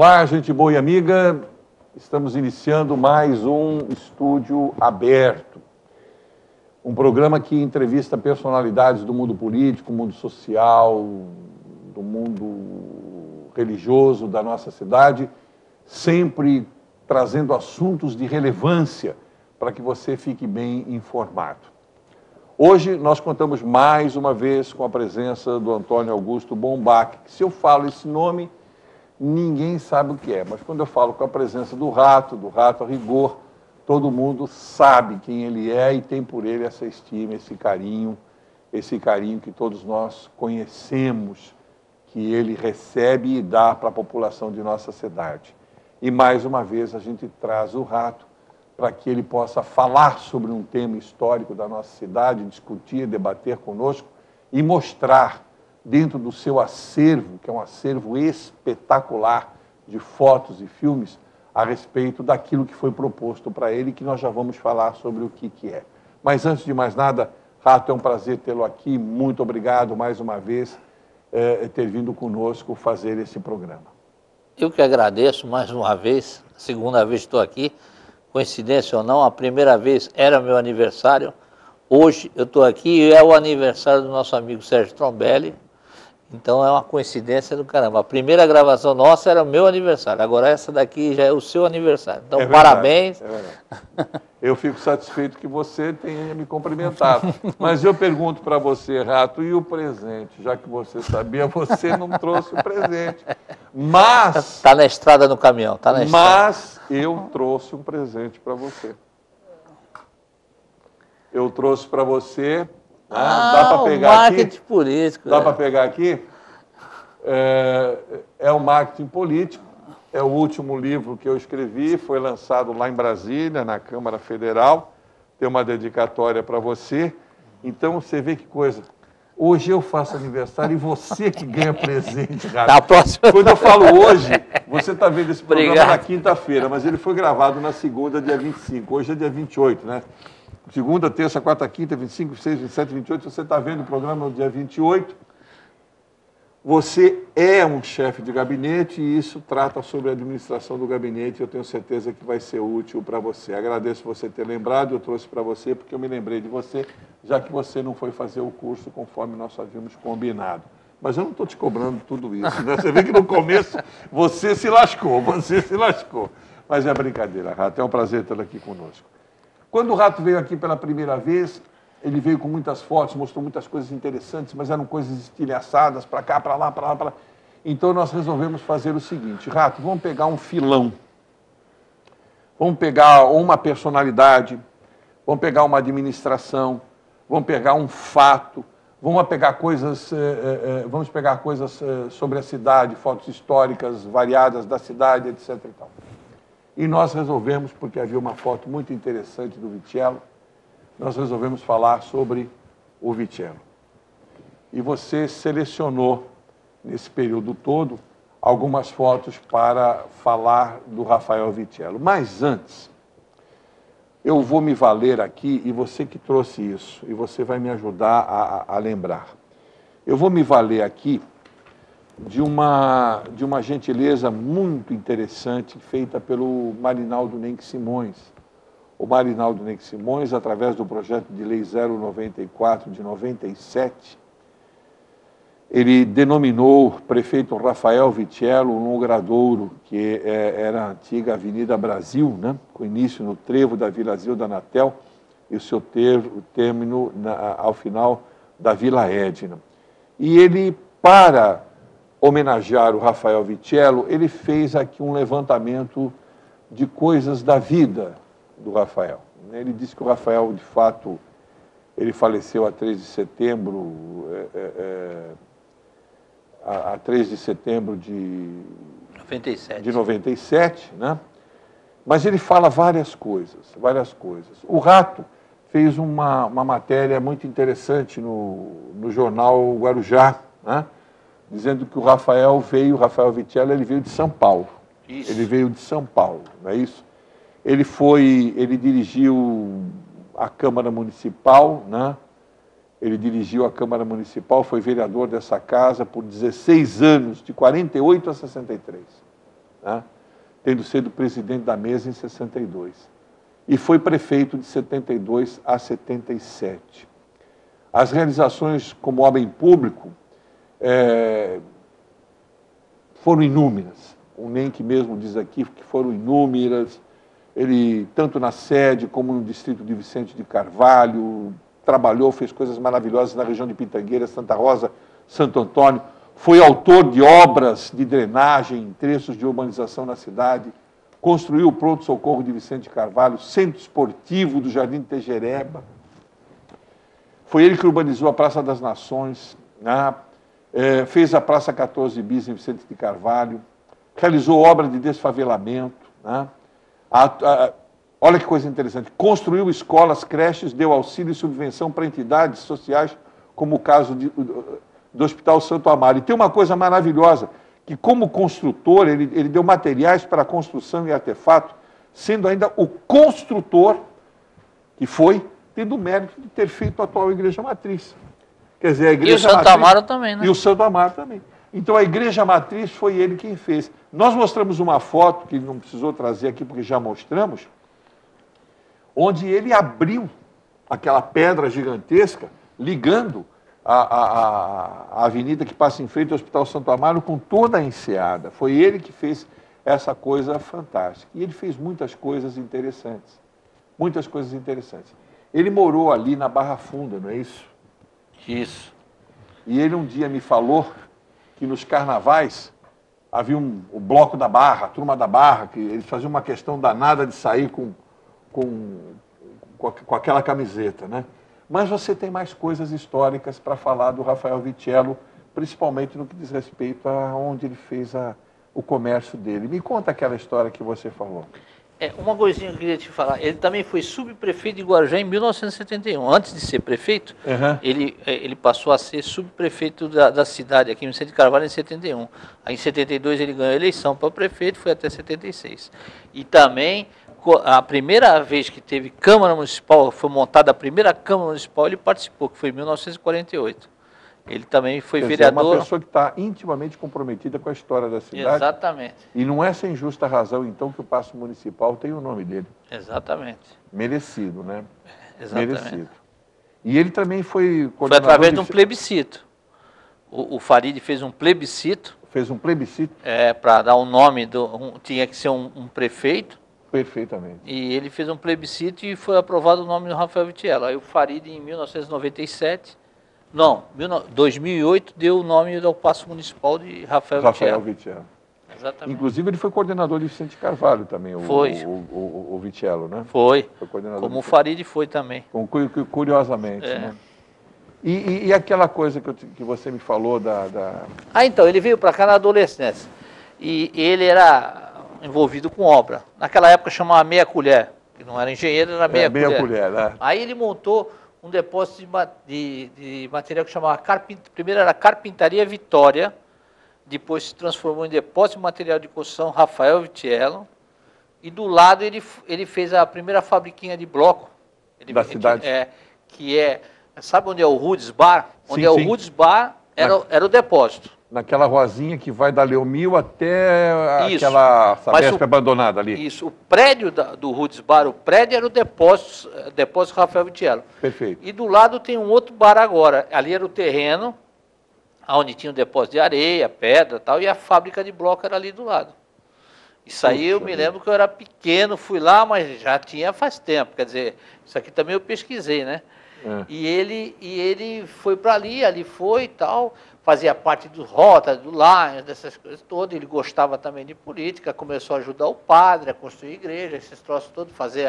Olá, gente boa e amiga. Estamos iniciando mais um Estúdio Aberto. Um programa que entrevista personalidades do mundo político, mundo social, do mundo religioso da nossa cidade, sempre trazendo assuntos de relevância para que você fique bem informado. Hoje nós contamos mais uma vez com a presença do Antônio Augusto Bombach, que se eu falo esse nome, ninguém sabe o que é, mas quando eu falo com a presença do Rato a rigor, todo mundo sabe quem ele é e tem por ele essa estima, esse carinho que todos nós conhecemos, que ele recebe e dá para a população de nossa cidade. E mais uma vez a gente traz o Rato para que ele possa falar sobre um tema histórico da nossa cidade, discutir, debater conosco e mostrar dentro do seu acervo, que é um acervo espetacular de fotos e filmes, a respeito daquilo que foi proposto para ele, que nós já vamos falar sobre o que é. Mas antes de mais nada, Rato, é um prazer tê-lo aqui, muito obrigado mais uma vez ter vindo conosco fazer esse programa. Eu que agradeço mais uma vez, a segunda vez que estou aqui, coincidência ou não, a primeira vez era meu aniversário, hoje eu estou aqui e é o aniversário do nosso amigo Sérgio Trombelli, então é uma coincidência do caramba. A primeira gravação nossa era o meu aniversário, agora essa daqui já é o seu aniversário. Então, parabéns. Eu fico satisfeito que você tenha me cumprimentado. Mas eu pergunto para você, Rato, e o presente? Já que você sabia, você não trouxe o presente. Mas... Está na estrada no caminhão, tá na estrada. Mas eu trouxe um presente para você. Eu trouxe para você... dá para pegar marketing aqui? Político. Dá para pegar aqui? É o Marketing Político, é o último livro que eu escrevi, foi lançado lá em Brasília, na Câmara Federal, tem uma dedicatória para você. Então, você vê que coisa. Hoje eu faço aniversário e você que ganha presente, cara. Na próxima... Quando eu falo hoje, você está vendo esse programa Obrigado. na quinta-feira, mas ele foi gravado na segunda, dia 25. Hoje é dia 28, né? Segunda, terça, quarta, quinta, 25, 26, 27, 28, você está vendo o programa no dia 28. Você é um chefe de gabinete e isso trata sobre a administração do gabinete. Eu tenho certeza que vai ser útil para você. Agradeço você ter lembrado, eu trouxe para você porque eu me lembrei de você, já que você não foi fazer o curso conforme nós havíamos combinado. Mas eu não estou te cobrando tudo isso, né? Você vê que no começo você se lascou. Mas é brincadeira, Rato, é um prazer tê-lo aqui conosco. Quando o Rato veio aqui pela primeira vez, ele veio com muitas fotos, mostrou muitas coisas interessantes, mas eram coisas estilhaçadas, para cá, para lá, para lá, para lá. Então nós resolvemos fazer o seguinte, Rato, vamos pegar um filão, vamos pegar uma personalidade, vamos pegar uma administração, vamos pegar um fato, vamos pegar coisas sobre a cidade, fotos históricas variadas da cidade, etc. e tal. E nós resolvemos, porque havia uma foto muito interessante do Vitiello, nós resolvemos falar sobre o Vitiello. E você selecionou, nesse período todo, algumas fotos para falar do Rafael Vitiello. Mas antes, eu vou me valer aqui, e você que trouxe isso, e você vai me ajudar a lembrar. Eu vou me valer aqui de uma gentileza muito interessante feita pelo Marinaldo Nenck Simões. O Marinaldo Nenck Simões, através do projeto de lei 094 de 97, ele denominou prefeito Rafael Vitiello um logradouro, que era a antiga Avenida Brasil, né? Com início no trevo da Vila Zilda Natel e o seu término ao final da Vila Edna. E ele, para homenagear o Rafael Vitiello, ele fez aqui um levantamento de coisas da vida do Rafael. Ele disse que o Rafael, de fato, ele faleceu a 3 de setembro, a 3 de setembro de 97, né? Mas ele fala várias coisas. O Rato fez uma matéria muito interessante no jornal Guarujá, né? Dizendo que o Rafael Vitiello, ele veio de São Paulo. Isso. Ele veio de São Paulo, não é isso? Ele dirigiu a Câmara Municipal, né? Ele dirigiu a Câmara Municipal, foi vereador dessa casa por 16 anos, de 48 a 63. né? Tendo sido presidente da mesa em 62. E foi prefeito de 72 a 77. As realizações como homem público foram inúmeras. O Nenck mesmo diz aqui que foram inúmeras. Ele, tanto na sede como no distrito de Vicente de Carvalho, trabalhou, fez coisas maravilhosas na região de Pitangueira, Santa Rosa, Santo Antônio. Foi autor de obras de drenagem, trechos de urbanização na cidade. Construiu o pronto-socorro de Vicente de Carvalho, centro esportivo do Jardim de Tejereba. Foi ele que urbanizou a Praça das Nações, né? Fez a Praça 14 Bis em Vicente de Carvalho, realizou obra de desfavelamento, né? Olha que coisa interessante, construiu escolas, creches, deu auxílio e subvenção para entidades sociais, como o caso do Hospital Santo Amaro. E tem uma coisa maravilhosa, que como construtor, ele deu materiais para construção e artefato, sendo ainda o construtor, que foi, tendo o mérito de ter feito a atual Igreja Matriz. Quer dizer, a Igreja Matriz... E o Santo Amaro também, né? E o Santo Amaro também. Então, a Igreja Matriz foi ele quem fez. Nós mostramos uma foto, que não precisou trazer aqui, porque já mostramos, onde ele abriu aquela pedra gigantesca, ligando a avenida que passa em frente ao Hospital Santo Amaro com toda a enseada. Foi ele que fez essa coisa fantástica. E ele fez muitas coisas interessantes. Muitas coisas interessantes. Ele morou ali na Barra Funda, não é isso? Isso. E ele um dia me falou que nos carnavais havia o bloco da Barra, a turma da Barra, que eles faziam uma questão danada de sair com aquela camiseta, né? Mas você tem mais coisas históricas para falar do Rafael Vitiello, principalmente no que diz respeito a onde ele fez o comércio dele. Me conta aquela história que você falou. Uma coisinha que eu queria te falar, ele também foi subprefeito de Guarujá em 1971. Antes de ser prefeito, ele passou a ser subprefeito da cidade, aqui em Vicente de Carvalho, em 71. Aí, em 72 ele ganhou a eleição para prefeito, foi até 76. E também, a primeira vez que teve Câmara Municipal, foi montada a primeira Câmara Municipal, ele participou, que foi em 1948. Ele também foi vereador. É uma pessoa que está intimamente comprometida com a história da cidade. Exatamente. E não é sem justa razão, então, que o Paço Municipal tem o nome dele. Exatamente. Merecido, né? Exatamente. Merecido. E ele também foi coordenador... Foi através de um plebiscito. O Farid fez um plebiscito. Fez um plebiscito? Para dar o nome, tinha que ser um prefeito. Perfeitamente. E ele fez um plebiscito e foi aprovado o nome do Rafael Vitiello. Aí o Farid, em 1997... Não, 2008 deu o nome ao Paço Municipal de Rafael Vitiello. Exatamente. Inclusive ele foi coordenador de Vicente Carvalho também, o Vitiello, né? Foi coordenador como o Farid foi também. Curiosamente, né? E aquela coisa que você me falou então, ele veio para cá na adolescência. E ele era envolvido com obra. Naquela época chamava meia colher, que não era engenheiro, era meia colher. Meia colher, né? Aí ele montou um depósito de material que chamava primeiro era Carpintaria Vitória, depois se transformou em Depósito de Material de Construção Rafael Vitiello, e do lado ele fez a primeira fabriquinha de bloco da cidade. Sabe onde é o Rudes Bar? Onde o Rudes Bar era o depósito. Naquela ruazinha que vai da Leomil até aquela Sabesp abandonada ali. Isso, o prédio do Rudes Bar, o prédio era o depósito Rafael Vitiello. Perfeito. E do lado tem um outro bar agora, ali era o terreno, onde tinha o depósito de areia, pedra e tal, e a fábrica de bloco era ali do lado. Isso aí eu me lembro que eu era pequeno, fui lá, mas já tinha faz tempo, quer dizer, isso aqui também eu pesquisei, né? E ele foi para ali foi e tal, fazia parte do Rota, do Lions, dessas coisas todas. Ele gostava também de política, começou a ajudar o padre a construir igreja, esses troços todos, fazer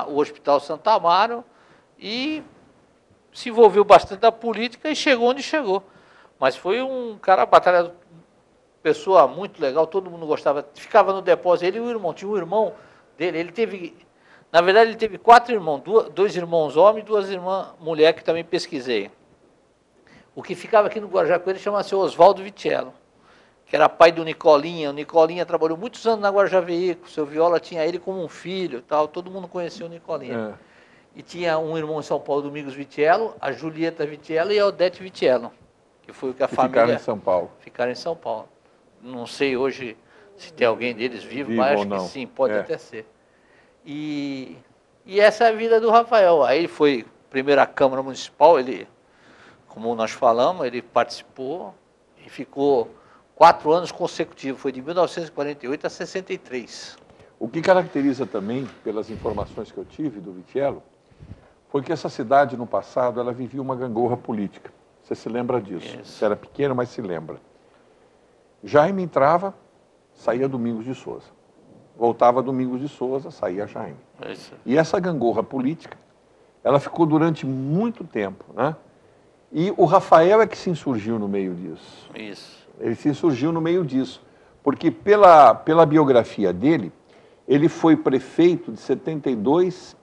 o Hospital Santo Amaro, e se envolveu bastante na política e chegou onde chegou. Mas foi um cara batalhador, pessoa muito legal, todo mundo gostava, ficava no depósito, ele e o irmão, tinha um irmão dele, ele teve... Na verdade, ele teve 4 irmãos, 2 irmãos homens e 2 irmãs mulher, que também pesquisei. O que ficava aqui no Guarujá com ele chama-se Oswaldo Vitiello, que era pai do Nicolinha. O Nicolinha trabalhou muitos anos na Guarujá Veículos, seu Viola tinha ele como um filho, tal, todo mundo conhecia o Nicolinha. E tinha um irmão em São Paulo, Domingos Vitiello, a Julieta Vitiello e a Odete Vitiello, que foi o que a família... Ficaram em São Paulo. Ficaram em São Paulo. Não sei hoje se tem alguém deles vivo, Vivo mas ou acho que não. sim, pode até ser. E essa é a vida do Rafael. Aí ele foi primeiro à Câmara Municipal, ele, como nós falamos, ele participou e ficou 4 anos consecutivos, foi de 1948 a 63. O que caracteriza também, pelas informações que eu tive do Vitiello, foi que essa cidade, no passado, ela vivia uma gangorra política. Você se lembra disso? Isso. Você era pequeno, mas se lembra. Jaime entrava, saía Domingos de Souza. Voltava Domingos de Souza, saía Jaime. Isso. E essa gangorra política, ela ficou durante muito tempo, né? E o Rafael é que se insurgiu no meio disso. Isso. Ele se insurgiu no meio disso. Porque pela biografia dele, ele foi prefeito de 72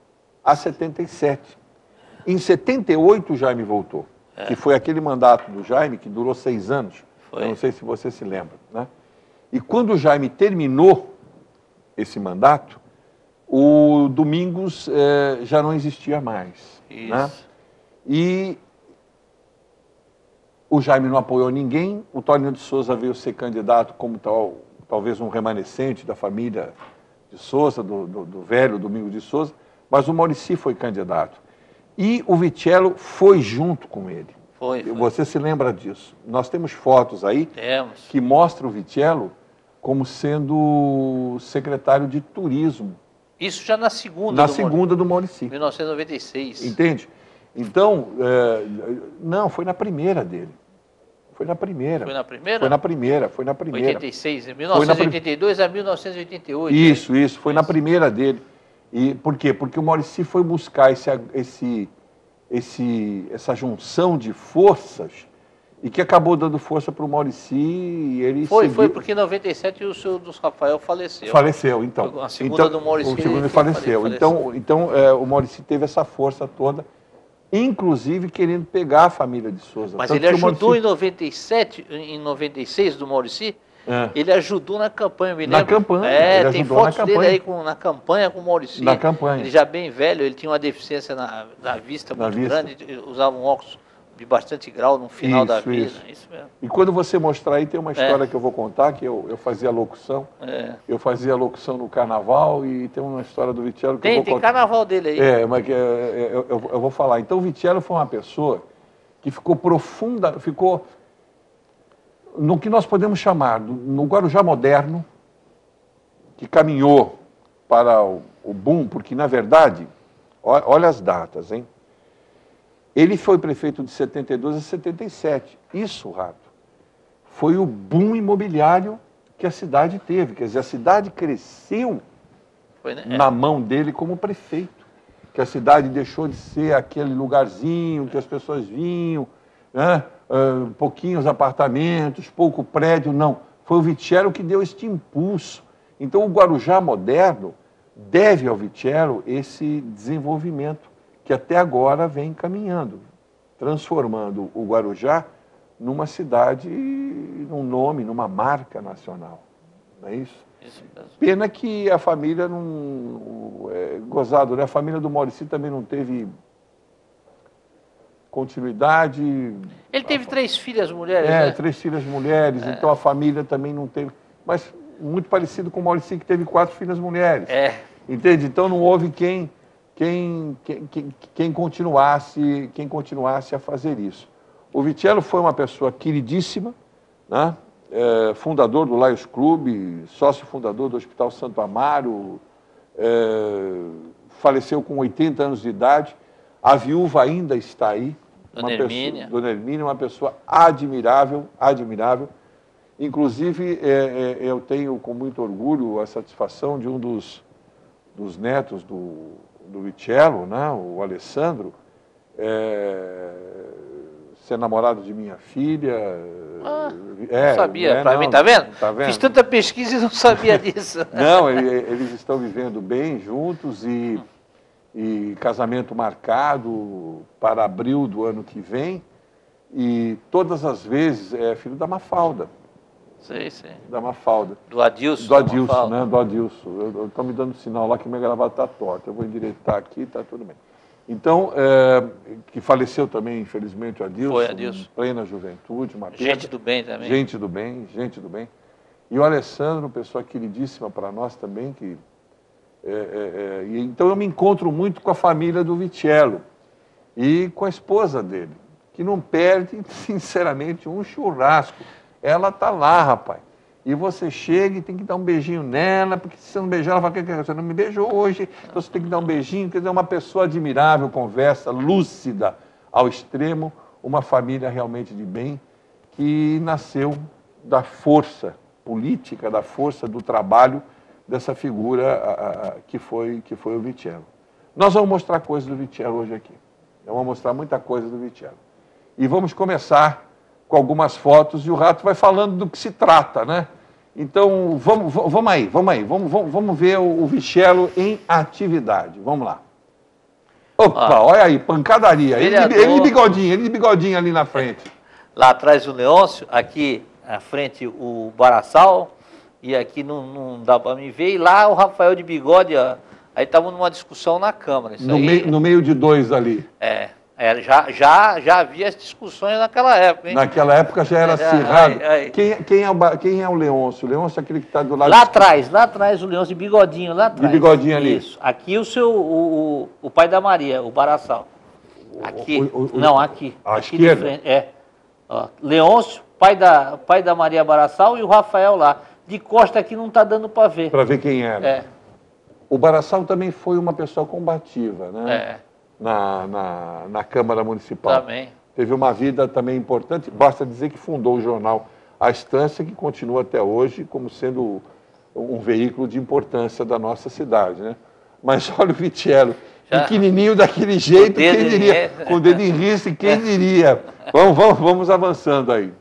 a 77. Em 78, o Jaime voltou. Que foi aquele mandato do Jaime que durou 6 anos. Foi. Eu não sei se você se lembra, né? E quando o Jaime terminou esse mandato, o Domingos já não existia mais. Isso. Né? E o Jaime não apoiou ninguém, o Toninho de Souza veio ser candidato como talvez um remanescente da família de Souza, do velho Domingos de Souza, mas o Mauricy foi candidato. E o Vitiello foi junto com ele. Foi. Você se lembra disso? Nós temos fotos aí Temos. que mostram o Vitiello como sendo secretário de turismo. Isso já na segunda. Na segunda do Mauricy. 1996. Entende? Então, não, foi na primeira dele. Foi na primeira. Foi na primeira? Foi na primeira. 86, 1982 a 1988. Isso, foi na primeira dele. E por quê? Porque o Mauricy foi buscar essa junção de forças e que acabou dando força para o Mauricy e ele Foi seguiu. porque em 97 o senhor dos Rafael faleceu. Faleceu, então. A segunda do Mauricy. O segundo faleceu. Então, o Mauricy teve essa força toda, inclusive querendo pegar a família de Souza. Mas Tanto ele que o ajudou Mauricy... em 97, em 96 do Mauricy, ele ajudou na campanha, me lembro. Na campanha, ele tem ajudou fotos na dele campanha. aí na campanha com o Mauricy. Na campanha. Ele já bem velho, ele tinha uma deficiência na vista muito grande, usava um óculos de bastante grau no final da vida. Isso mesmo. E quando você mostrar aí, tem uma história que eu vou contar, que eu fazia locução. Eu fazia locução no carnaval e tem uma história do Vitiello que eu vou Tem contar. carnaval dele aí. Mas eu vou falar. Então, o Vitiello foi uma pessoa que ficou no que nós podemos chamar, no Guarujá moderno, que caminhou para o boom, porque, na verdade, olha as datas, hein? Ele foi prefeito de 72 a 77. Isso, Rato, foi o boom imobiliário que a cidade teve. Quer dizer, a cidade cresceu na mão dele como prefeito. Que a cidade deixou de ser aquele lugarzinho que as pessoas vinham, né? Pouquinhos apartamentos, pouco prédio, não. Foi o Vitiello que deu este impulso. Então, o Guarujá moderno deve ao Vitiello esse desenvolvimento que até agora vem caminhando, transformando o Guarujá numa cidade, num nome, numa marca nacional. Não é isso? Isso mesmo. Pena que a família não... gozado, né? A família do Mauricy também não teve continuidade. Ele teve 3 filhas mulheres, né? 3 filhas mulheres, então a família também não teve... Mas muito parecido com o Mauricy, que teve 4 filhas mulheres. Entende? Então não houve quem continuasse a fazer isso. O Vitiello foi uma pessoa queridíssima, né? Fundador do Lions Club, sócio fundador do Hospital Santo Amaro, faleceu com 80 anos de idade. A viúva ainda está aí. Dona Hermínia, uma pessoa admirável. Inclusive, eu tenho com muito orgulho a satisfação de um dos netos do Vitiello, né, o Alessandro, ser namorado de minha filha. Não sabia, para mim, tá vendo? Fiz tanta pesquisa e não sabia disso. Não, eles estão vivendo bem juntos e casamento marcado para abril do ano que vem. E todas as vezes é filho da Mafalda. Sei. Da Mafalda. Do Adilson. Do Adilson, né? Do Adilson. Estão me dando sinal lá que minha gravata está torta. Eu vou endireitar aqui, está tudo bem. Então, que faleceu também, infelizmente, o Adilson. Foi, Adilson. Em plena juventude, uma perda. Gente do bem também. Gente do bem. E o Alessandro, pessoa queridíssima para nós também, então eu me encontro muito com a família do Vitiello e com a esposa dele, que não perde, sinceramente, um churrasco. Ela está lá, rapaz. E você chega e tem que dar um beijinho nela, porque se você não beijar, ela fala que você não me beijou hoje, então você tem que dar um beijinho. Quer dizer, é uma pessoa admirável, conversa, lúcida ao extremo, uma família realmente de bem, que nasceu da força política, da força do trabalho dessa figura que foi o Vitiello. Nós vamos mostrar coisas do Vitiello hoje aqui. Vamos mostrar muita coisa do Vitiello. E vamos começar com algumas fotos e o Rato vai falando do que se trata, né? Então, vamos aí. Vamos ver o Vitiello em atividade. Vamos lá. Opa, olha aí, pancadaria. Ele de bigodinho ali na frente. Lá atrás o Leôncio, aqui à frente o Barassal, e aqui não dá para me ver, e lá o Rafael de bigode, ó, aí estavam numa discussão na Câmara. No meio de dois ali. Já havia as discussões naquela época, hein? Naquela época já era acirrado. Quem é o Leôncio? O Leôncio é aquele que está do lado... Lá atrás o Leôncio de bigodinho, lá atrás. De bigodinho ali. Isso. Aqui o pai da Maria, o Barassal. Aqui. Aqui. À aqui esquerda? De frente, Ó, Leôncio, pai da Maria Barassal e o Rafael lá. De costa aqui não está dando para ver. Para ver quem era. O Barassal também foi uma pessoa combativa, né? Na Câmara Municipal. Também. Teve uma vida também importante. Basta dizer que fundou o jornal A Estância, que continua até hoje como sendo um veículo de importância da nossa cidade, né? Mas olha o Vitiello, pequenininho daquele jeito, quem diria? Com o dedo em risco, quem diria? Vamos avançando aí.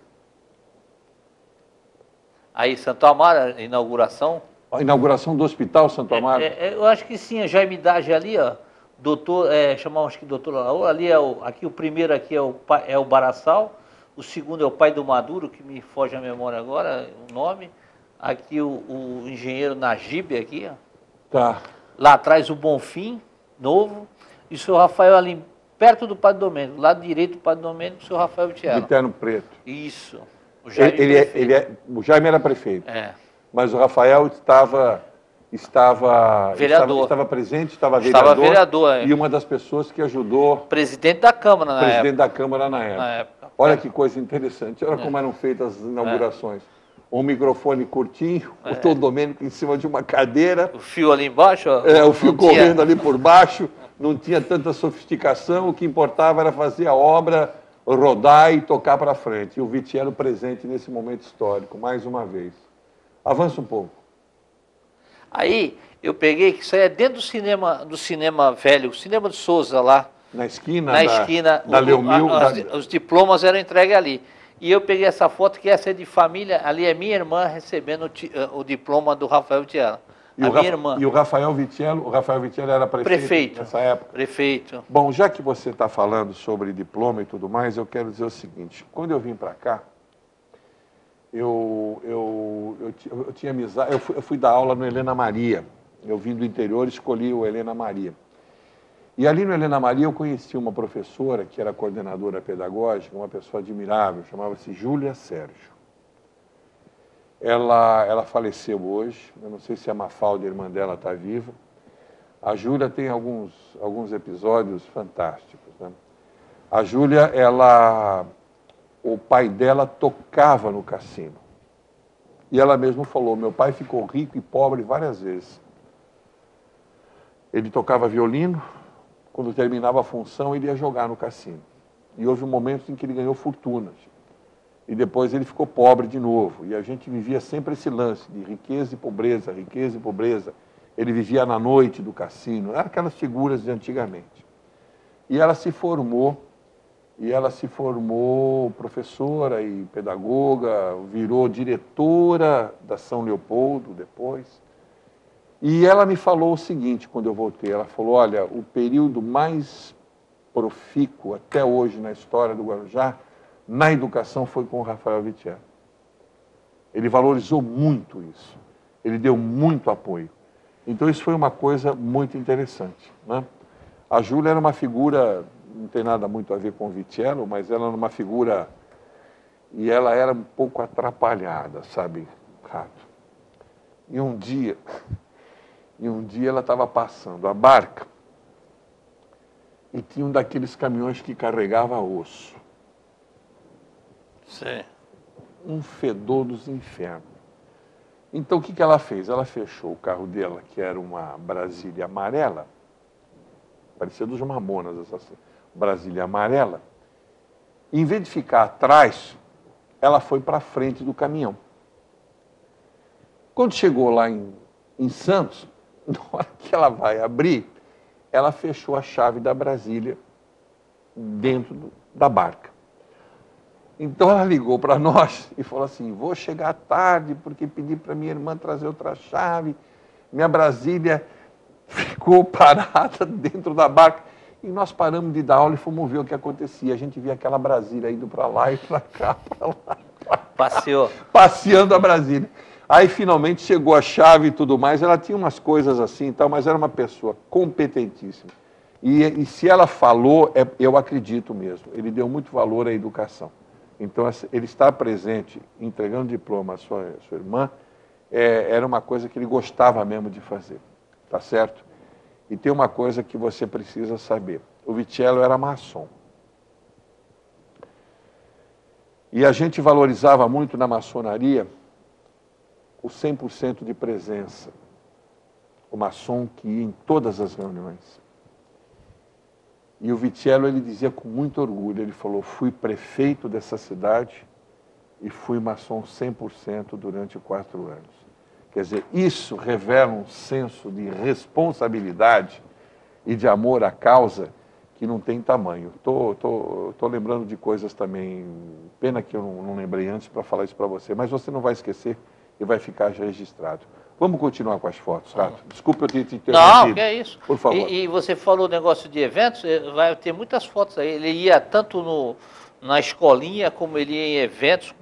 Aí, Santo Amaro, a inauguração. A inauguração do Hospital Santo Amaro? Eu acho que sim, a Jaime Dage ali, ó. Doutor, chamamos que doutor Laura, ali aqui o primeiro aqui é o Barassal, o segundo é o pai do Maduro, que me foge a memória agora, o nome. Aqui o engenheiro Najib aqui, ó. Tá. Lá atrás o Bonfim, novo, e o senhor Rafael ali, perto do Padre Domênico, lado direito do Padre Domênico, o senhor Rafael Vitiello. De terno preto. Isso. O Jaime era prefeito. Mas o Rafael estava vereador. Estava presente, estava vereador. E uma das pessoas que ajudou... Presidente da Câmara na época. Presidente da Câmara na época. Olha que coisa interessante. Olha como eram feitas as inaugurações. Um microfone curtinho, o Dr. Domênico em cima de uma cadeira. O fio ali embaixo? O fio correndo ali por baixo. Não tinha tanta sofisticação. O que importava era fazer a obra rodar e tocar para frente. E o Vitiello presente nesse momento histórico, mais uma vez. Avança um pouco. Aí eu peguei que isso aí é dentro do cinema velho, o cinema de Souza lá. Na esquina? Na esquina. Da Leomil. Os diplomas eram entregues ali. E eu peguei essa foto, que essa é de família, ali é minha irmã recebendo o diploma do Rafael Vitiello. Minha irmã. E o Rafael Vitiello era prefeito nessa época? Prefeito. Bom, já que você está falando sobre diploma e tudo mais, eu quero dizer o seguinte, quando eu vim para cá, eu tinha amizade, eu fui dar aula no Helena Maria. Eu vim do interior e escolhi o Helena Maria. E ali no Helena Maria eu conheci uma professora que era coordenadora pedagógica, uma pessoa admirável, chamava-se Júlia Sérgio. Ela faleceu hoje, eu não sei se a Mafalda, a irmã dela, está viva. A Júlia tem alguns episódios fantásticos, né? A Júlia, o pai dela tocava no cassino. E ela mesma falou, meu pai ficou rico e pobre várias vezes. Ele tocava violino, quando terminava a função ele ia jogar no cassino. E houve momentos em que ele ganhou fortunas. E depois ele ficou pobre de novo. E a gente vivia sempre esse lance de riqueza e pobreza, riqueza e pobreza. Ele vivia na noite do cassino, eram aquelas figuras de antigamente. E ela se formou professora e pedagoga, virou diretora da São Leopoldo depois. E ela me falou o seguinte, quando eu voltei, ela falou, olha, o período mais profícuo até hoje na história do Guarujá, na educação, foi com o Rafael Vitiello. Ele valorizou muito isso, ele deu muito apoio. Então isso foi uma coisa muito interessante, né? A Júlia era uma figura, não tem nada muito a ver com o Vitiello, mas ela era uma figura, e ela era um pouco atrapalhada, sabe? Rato. E um dia ela estava passando a barca e tinha um daqueles caminhões que carregava osso. Sim. Um fedor dos infernos. Então, o que ela fez? Ela fechou o carro dela, que era uma Brasília amarela, parecia dos Mamonas, essa Brasília amarela, e, em vez de ficar atrás, ela foi para frente do caminhão. Quando chegou lá em Santos, na hora que ela vai abrir, ela fechou a chave da Brasília dentro da barca. Então ela ligou para nós e falou assim, vou chegar tarde porque pedi para minha irmã trazer outra chave, minha Brasília ficou parada dentro da barca. E nós paramos de dar aula e fomos ver o que acontecia. A gente via aquela Brasília indo para lá e para cá, para lá. Pra cá, Passeou. passeando a Brasília. Aí finalmente chegou a chave e tudo mais. Ela tinha umas coisas assim e tal, mas era uma pessoa competentíssima. E se ela falou, eu acredito mesmo. Ele deu muito valor à educação. Então, ele estar presente, entregando diploma à sua irmã, era uma coisa que ele gostava mesmo de fazer, tá certo? E tem uma coisa que você precisa saber. O Vitiello era maçom. E a gente valorizava muito na maçonaria o 100% de presença. O maçom que ia em todas as reuniões. E o Vitiello, ele dizia com muito orgulho, ele falou, fui prefeito dessa cidade e fui maçom 100% durante 4 anos. Quer dizer, isso revela um senso de responsabilidade e de amor à causa que não tem tamanho. Tô lembrando de coisas também, pena que eu não lembrei antes para falar isso para você, mas você não vai esquecer e vai ficar já registrado. Vamos continuar com as fotos, Rato? Desculpa eu ter te interrompido. Não, que é isso. Por favor. E você falou o negócio de eventos, vai ter muitas fotos aí. Ele ia tanto na escolinha, como ele ia em eventos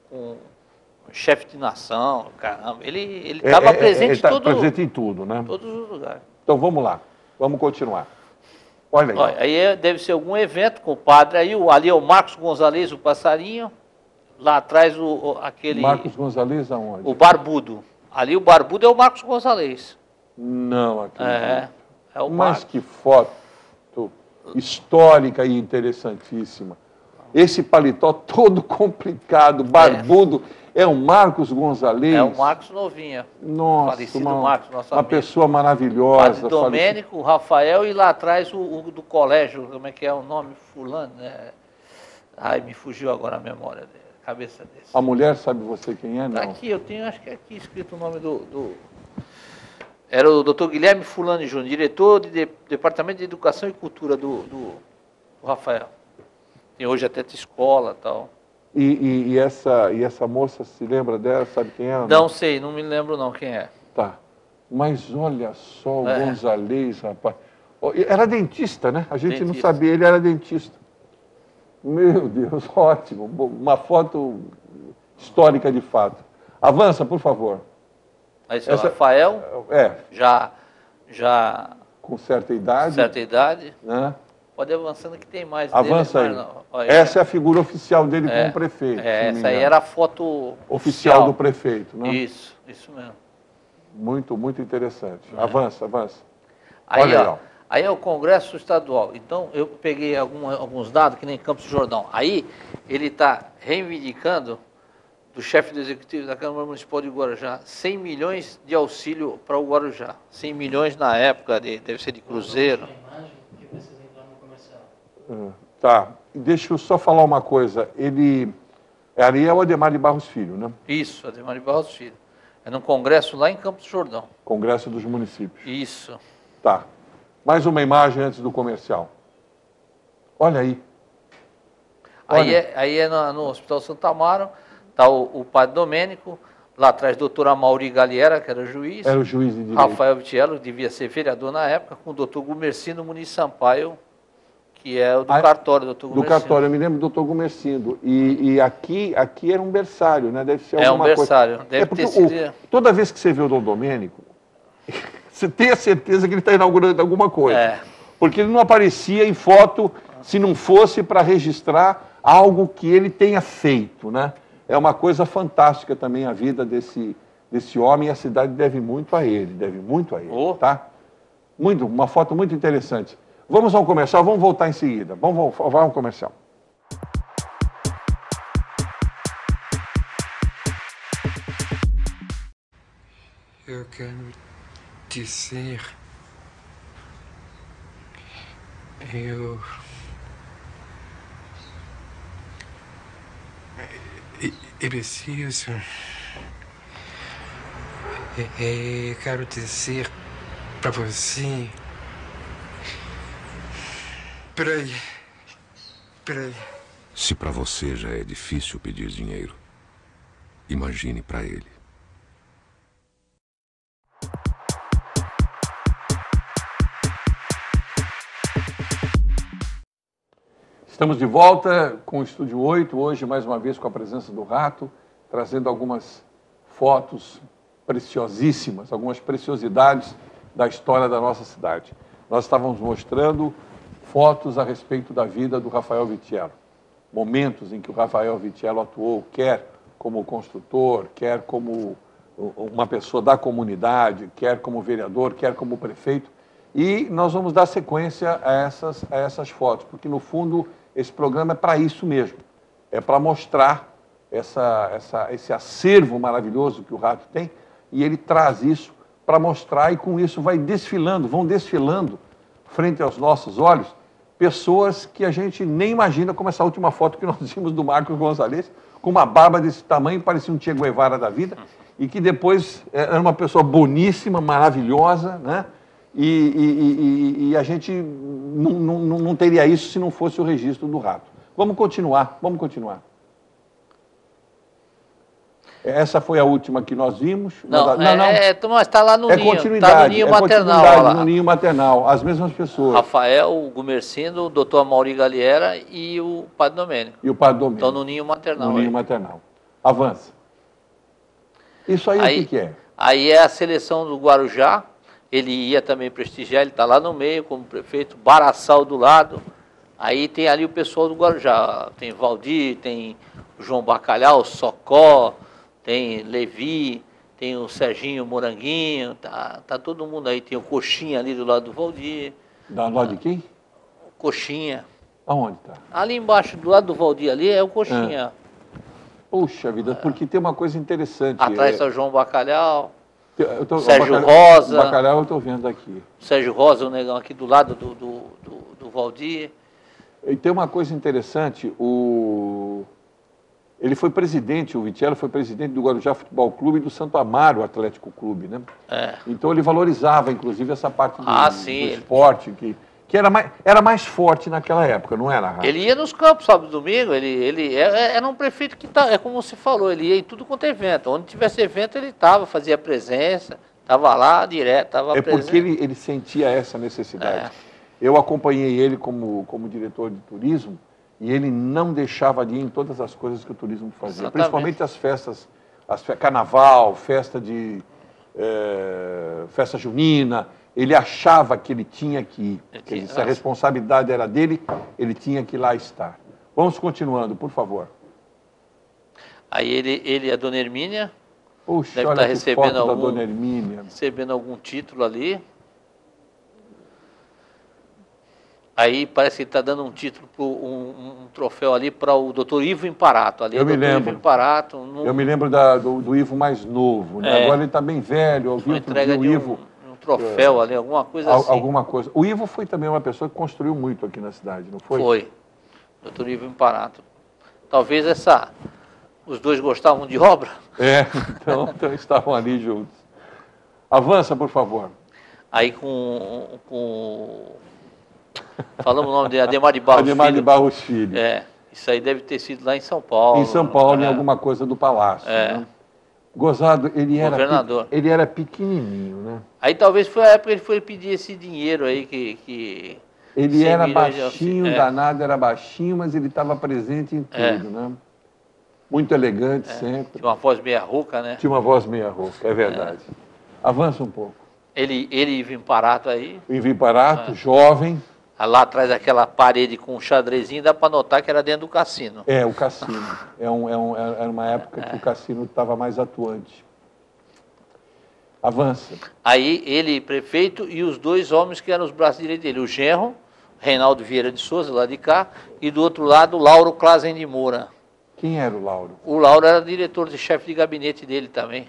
com chefe de nação, caramba. Ele estava presente presente em tudo, né? em todos os lugares. Então vamos lá, vamos continuar. Olha aí. Olha, aí deve ser algum evento com o padre aí, ali é o Marcos Gonzalez, o passarinho, lá atrás aquele... Marcos Gonzalez aonde? O barbudo. Ali o barbudo é o Marcos Gonzalez. Não, aqui. É o Mas Marcos. que foto histórica e interessantíssima. Esse paletó todo complicado, barbudo, é o Marcos Gonzalez. É o Marcos Novinha. Nossa, falecido Marcos, nosso uma amigo. pessoa maravilhosa. Padre Domênico, o Rafael e lá atrás o do colégio, como é que é o nome? Fulano, né? Ai, me fugiu agora a memória dele, a cabeça desse. A mulher, sabe você quem é? Não. Aqui, eu tenho, acho que é aqui escrito o nome Era o Dr. Guilherme Fulano Júnior, diretor de Departamento de Educação e Cultura do Rafael. Tem hoje até escola e tal. E essa moça, se lembra dela? Sabe quem é? Não sei, não me lembro não quem é. Tá. Mas olha só o Gonzalez, rapaz. Era dentista, né? A gente não sabia, ele era dentista. Meu Deus, ótimo. Uma foto histórica de fato. Avança, por favor. Esse é o Rafael, já com certa idade. Certa idade. Né? Pode ir avançando que tem mais. Avança dele, aí. Olha, essa é a figura oficial dele como prefeito. Essa aí era a foto oficial do prefeito, né? Isso mesmo. Muito, muito interessante. Avança. Aí, olha aí, ó. Aí é o Congresso Estadual. Então, eu peguei alguns dados, que nem Campos do Jordão. Aí, ele está reivindicando, do chefe do Executivo da Câmara Municipal de Guarujá, 100 milhões de auxílio para o Guarujá. 100 milhões na época, deve ser de cruzeiro. Tá, deixa eu só falar uma coisa. Ali é o Adhemar de Barros Filho, né? Isso, Adhemar de Barros Filho. É num congresso lá em Campos do Jordão. Congresso dos Municípios. Isso. Tá. Mais uma imagem antes do comercial. Olha aí. Olha. Aí é no Hospital Santa Amaro, está o padre Domênico, lá atrás doutor Amauri Galiera, que era juiz. Era o juiz de direito. Rafael Vitiello, devia ser vereador na época, com o doutor Gumercindo Muniz Sampaio, que é o do cartório, doutor Gumercindo. Do cartório, eu me lembro do doutor Gumercindo. E aqui era um berçário, né? Deve ser alguma coisa. É um berçário, deve ter sido. Toda vez que você vê o Dom Domênico, você tem a certeza que ele está inaugurando alguma coisa. Porque ele não aparecia em foto se não fosse para registrar algo que ele tenha feito, né? É uma coisa fantástica também a vida desse homem, e a cidade deve muito a ele, tá? Uma foto muito interessante. Vamos ao comercial, vamos voltar em seguida. Vamos ao comercial. Eu quero dizer... Eu preciso... Eu quero dizer para você... Peraí. Se para você já é difícil pedir dinheiro, imagine para ele. Estamos de volta com o Estúdio 8, hoje mais uma vez com a presença do Rato, trazendo algumas fotos preciosíssimas, algumas preciosidades da história da nossa cidade. Nós estávamos mostrando fotos a respeito da vida do Rafael Vitiello, momentos em que o Rafael Vitiello atuou, quer como construtor, quer como uma pessoa da comunidade, quer como vereador, quer como prefeito, e nós vamos dar sequência a essas fotos, porque no fundo esse programa é para isso mesmo, é para mostrar esse acervo maravilhoso que o Rato tem, e ele traz isso para mostrar, e com isso vão desfilando frente aos nossos olhos, pessoas que a gente nem imagina, como essa última foto que nós vimos do Marcos Gonzalez, com uma barba desse tamanho, parecia um Che Guevara da vida, e que depois era uma pessoa boníssima, maravilhosa, né? E a gente não teria isso se não fosse o registro do Rato. Vamos continuar. Essa foi a última que nós vimos. Mas está lá no ninho. Continuidade, está no ninho maternal. No ninho maternal, as mesmas pessoas. Rafael, o Gumercindo, o doutor Amaury Galiera e o Padre Domênico. Estão no ninho maternal. No ninho maternal. Avança. Isso aí o que é? Aí é a seleção do Guarujá. Ele ia também prestigiar, ele está lá no meio como prefeito, Baraçal do lado. Aí tem ali o pessoal do Guarujá. Tem Valdir, tem o João Bacalhau, o Socó, tem Levi, tem o Serginho Moranguinho, tá todo mundo aí. Tem o Coxinha ali do lado do Valdir. Do lado de quem? Coxinha. Aonde está? Ali embaixo, do lado do Valdir ali, é o Coxinha. Puxa vida, porque tem uma coisa interessante. Atrás está o João Bacalhau. Sérgio Rosa. O Bacalhau eu estou vendo aqui. Sérgio Rosa, o negão aqui do lado do Valdir. E tem uma coisa interessante, ele foi presidente, o Vitiello foi presidente do Guarujá Futebol Clube e do Santo Amaro Atlético Clube, né? Então ele valorizava, inclusive, essa parte do esporte, que era mais forte naquela época, não era? Ele ia nos campos, sábado e domingo, ele era um prefeito que, é como você falou, ele ia em tudo quanto é evento. Onde tivesse evento, ele estava, fazia presença, estava lá direto, estava presente. Porque ele sentia essa necessidade. Eu acompanhei ele como diretor de turismo e ele não deixava de ir em todas as coisas que o turismo fazia. Exatamente. Principalmente as festas, carnaval, festa junina. Ele achava que ele tinha que ir. Se a responsabilidade era dele, ele tinha que ir lá estar. Vamos continuando, por favor. Aí ele e a dona Hermínia. Puxa, deve olha estar recebendo da dona Hermínia. Recebendo algum título ali. Aí parece que ele está dando um título, um troféu ali para o doutor Ivo Imparato. Ali eu me lembro. Ivo Imparato, Eu me lembro do Ivo mais novo. Né? Agora ele está bem velho. Eu vi o Ivo. Troféu ali, alguma coisa assim. Alguma coisa. O Ivo foi também uma pessoa que construiu muito aqui na cidade, não foi? Foi. Doutor Ivo Imparato. Talvez os dois gostavam de obra. Então estavam ali juntos. Avança, por favor. Aí falamos o nome dele, Ademar de Barros Filho. Ademar de Barros Filho. Isso aí deve ter sido lá em São Paulo. Em São Paulo, em alguma coisa do Palácio. Né? Gozado, ele era pequenininho, né? Aí talvez foi a época que ele foi pedir esse dinheiro aí que ele era baixinho, danado, era baixinho, mas ele estava presente em tudo, né? Muito elegante sempre. Tinha uma voz meia rouca, né? Tinha uma voz meia rouca, é verdade. Avança um pouco. Ele e Ivo Imparato aí. Ivo Imparato, jovem. Lá atrás daquela parede com um xadrezinho, dá para notar que era dentro do cassino. É, o cassino. Era uma época que o cassino estava mais atuante. Avança. Aí ele, prefeito, e os dois homens que eram os braços direitos dele, o genro, Reinaldo Vieira de Souza, lá de cá, e do outro lado, Lauro Clazen de Moura. Quem era o Lauro? O Lauro era diretor de chefe de gabinete dele também.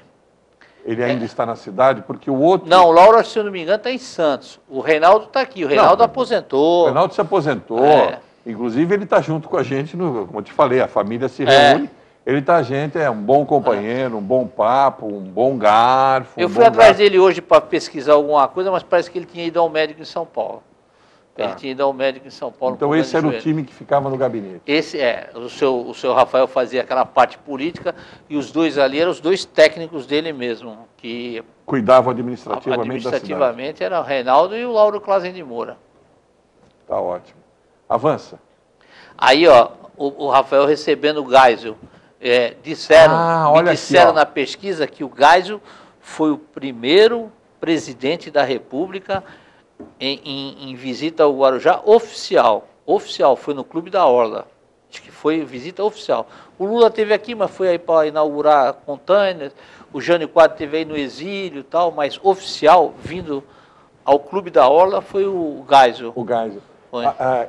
Ele ainda está na cidade? Porque o outro... Não, o Lauro, se eu não me engano, está em Santos. O Reinaldo está aqui, o Reinaldo aposentou. O Reinaldo se aposentou. É. Inclusive, ele está junto com a gente, como eu te falei, a família se reúne. Ele tá, gente, é um bom companheiro, um bom papo, um bom garfo. Eu fui atrás dele hoje para pesquisar alguma coisa, mas parece que ele tinha ido ao médico em São Paulo. Ele tinha ido ao médico em São Paulo. Então esse era o time que ficava no gabinete. Esse o seu Rafael fazia aquela parte política e os dois ali eram os dois técnicos dele mesmo, que cuidavam administrativamente da cidade. Administrativamente era o Reinaldo e o Lauro Clazen de Moura. Tá ótimo. Avança. Aí, ó, o Rafael recebendo o Geisel. Disseram aqui, na pesquisa que o Geisel foi o primeiro presidente da República em visita ao Guarujá oficial. Oficial, foi no Clube da Orla. Acho que foi visita oficial. O Lula esteve aqui, mas foi aí para inaugurar containers. O Jânio Quadros esteve aí no exílio e tal, mas oficial, vindo ao Clube da Orla, foi o Geisel. O Geisel.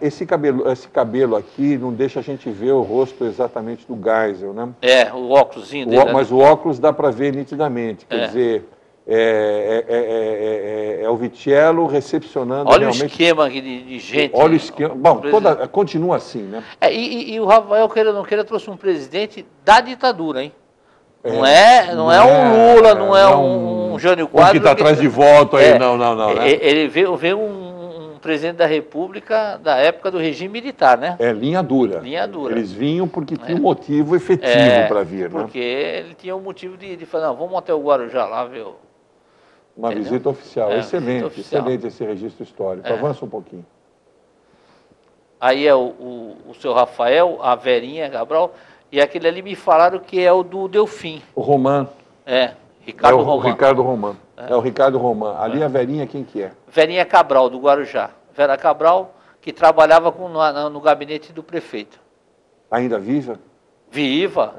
Esse cabelo aqui não deixa a gente ver o rosto exatamente do Geisel, né? O óculosinho dele. Mas o óculos dá para ver nitidamente. Quer dizer, é o Vitiello recepcionando olha realmente... o esquema de gente. Olha o esquema. Bom, continua assim, né? E o Rafael, queira ou não queira, trouxe um presidente da ditadura, hein? Não é um Lula, não é um Jânio Quadros. Que está atrás de voto aí, não. Né? Ele veio um presidente da República da época do regime militar, né? Linha dura. Linha dura. Eles vinham porque tinha um motivo efetivo para vir, né? Porque ele tinha um motivo de falar, não, vamos até o Guarujá lá ver uma visita oficial. Excelente, visita oficial. Excelente esse registro histórico. Avança um pouquinho. Aí é o seu Rafael, a Verinha, Cabral, e aquele ali me falaram que é o do Delfim. O Román. Ricardo Román. O Ricardo Román. É o Ricardo Román. Ali a Verinha, quem que é? Verinha Cabral, do Guarujá. Vera Cabral, que trabalhava no gabinete do prefeito. Ainda viva? Viva,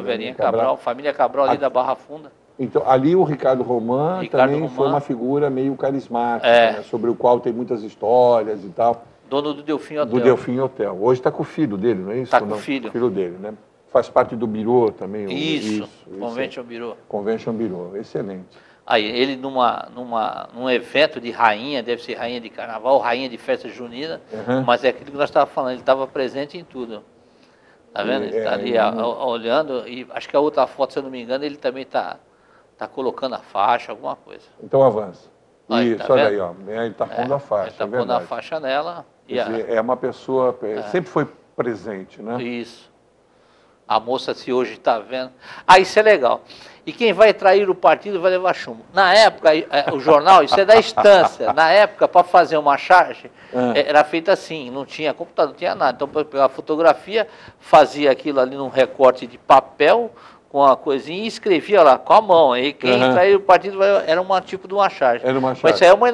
Verinha Cabral. Família Cabral ali da Barra Funda. Então, ali o Ricardo Román também foi uma figura meio carismática, né, sobre o qual tem muitas histórias e tal. Dono do Delfim Hotel. Do Delfim Hotel. Hoje está com o filho dele, não é isso? Está com o filho. O filho dele, né? Faz parte do Biro também. Isso. Convention Biro. Convention Biro, excelente. Aí, ele num evento de rainha, deve ser rainha de carnaval, rainha de festa junina, mas é aquilo que nós estávamos falando, ele estava presente em tudo. Tá vendo? Ele está ali olhando, e acho que a outra foto, se eu não me engano, ele também está colocando a faixa, alguma coisa. Então avança. Aí, isso, olha aí, ó. Ele está pondo a faixa. Ele está pondo a faixa nela. É uma pessoa, sempre foi presente, né? Isso. A moça, se hoje está vendo. Isso é legal. E quem vai trair o partido vai levar chumbo. Na época, o jornal, isso é da Estância. Na época, para fazer uma charge, era feito assim, não tinha computador, não tinha nada. Então, para pegar a fotografia, fazia aquilo ali num recorte de papel, com a coisinha, e escrevia lá com a mão. E quem trair o partido era tipo de uma charge. Era uma charge. Mas isso aí é uma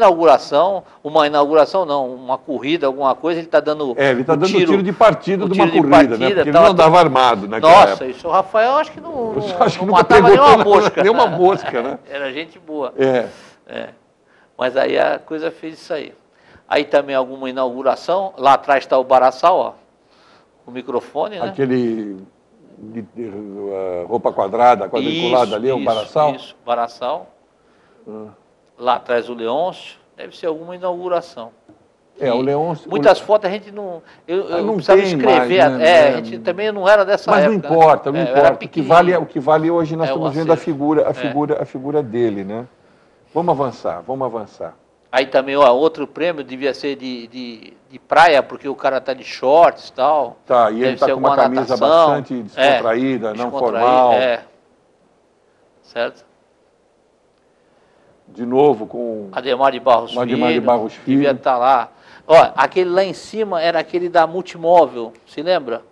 inauguração não, uma corrida, alguma coisa, ele está dando ele está dando tiro de partida de uma corrida, né? Porque ele não tava andava armado naquela época. Isso o Rafael acho que não matava nenhuma mosca. Nenhuma mosca, né? Era gente boa. Mas aí a coisa fez isso aí. Aí também alguma inauguração, lá atrás está o Baraçal, ó, o microfone, né? Aquele... roupa quadrada, quadriculada ali, é o Baraçal? Isso, Baraçal. Lá atrás o Leôncio, deve ser alguma inauguração. O Leôncio... Muitas fotos a gente não... Eu não precisava mais, escrever, né? a gente também não era dessa época. Mas não importa, não importa. O que vale hoje nós estamos vendo a figura dele, né? Vamos avançar. Aí também, outro prêmio devia ser de praia, porque o cara tá de shorts e tal. Tá, e ele está com uma camisa bastante descontraída, não formal. Certo? De novo com... Ademar de Barros Filho. Devia estar lá. Aquele lá em cima era aquele da Multimóvel, se lembra?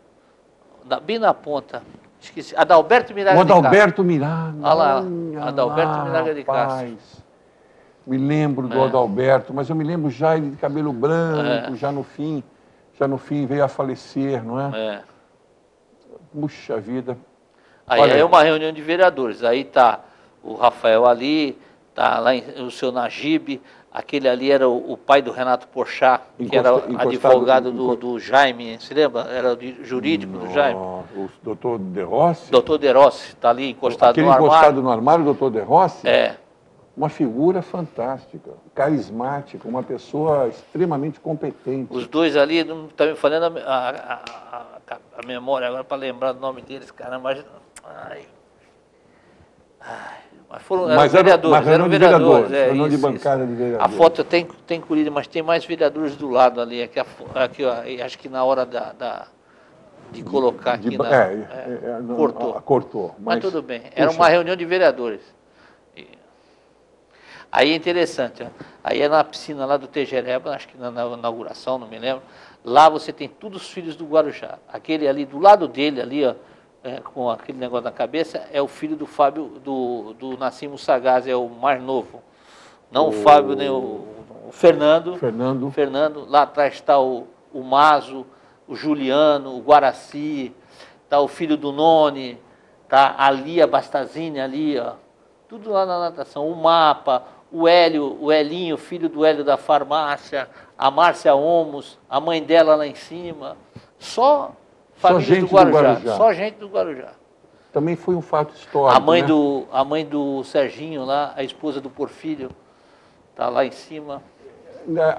Bem na ponta. Esqueci. Adalberto Miraglia de Castro. Adalberto Miraglia. Olha lá, Adalberto Miraglia de Castro. Me lembro do Adalberto, mas eu me lembro já ele de cabelo branco, já no fim veio a falecer, não é? É. Puxa vida. Aí Olha, é uma reunião de vereadores. Aí está o Rafael ali, está lá o seu Najib, aquele ali era o pai do Renato Porchat, que era advogado do Jaime, se lembra? Era o jurídico do Jaime. O doutor De Rossi? Doutor De Rossi, está ali encostado no armário. Encostado no armário, o doutor De Rossi? É. Uma figura fantástica, carismática, uma pessoa extremamente competente. Os dois ali, não está me falando a memória agora para lembrar o nome deles, caramba. Mas eram vereadores, eram vereadores. Reunião de bancada de vereadores. A foto tem colhida, mas tem mais vereadores do lado ali. Aqui, ó, acho que na hora de colocar aqui, cortou. Cortou. Mas tudo bem, era uma reunião de vereadores. Aí é interessante, ó. Aí é na piscina lá do Tejereba, acho que na inauguração, não me lembro. Lá você tem todos os filhos do Guarujá. Aquele ali, do lado dele, ali, ó, com aquele negócio na cabeça, é o filho do Fábio, do Nascimento Sagaz, é o mais novo. Não o Fábio, nem o Fernando. Fernando. Lá atrás está o Mazo, o Juliano, o Guaraci, está o filho do Noni, tá a Lia Bastazini ali, ó. Tudo lá na natação. O Mapa, o Elinho, filho do Hélio da farmácia, a Márcia Omos, a mãe dela lá em cima. Só família do Guarujá. Só gente do Guarujá. Também foi um fato histórico. A mãe do Serginho lá, a esposa do Porfírio, está lá em cima.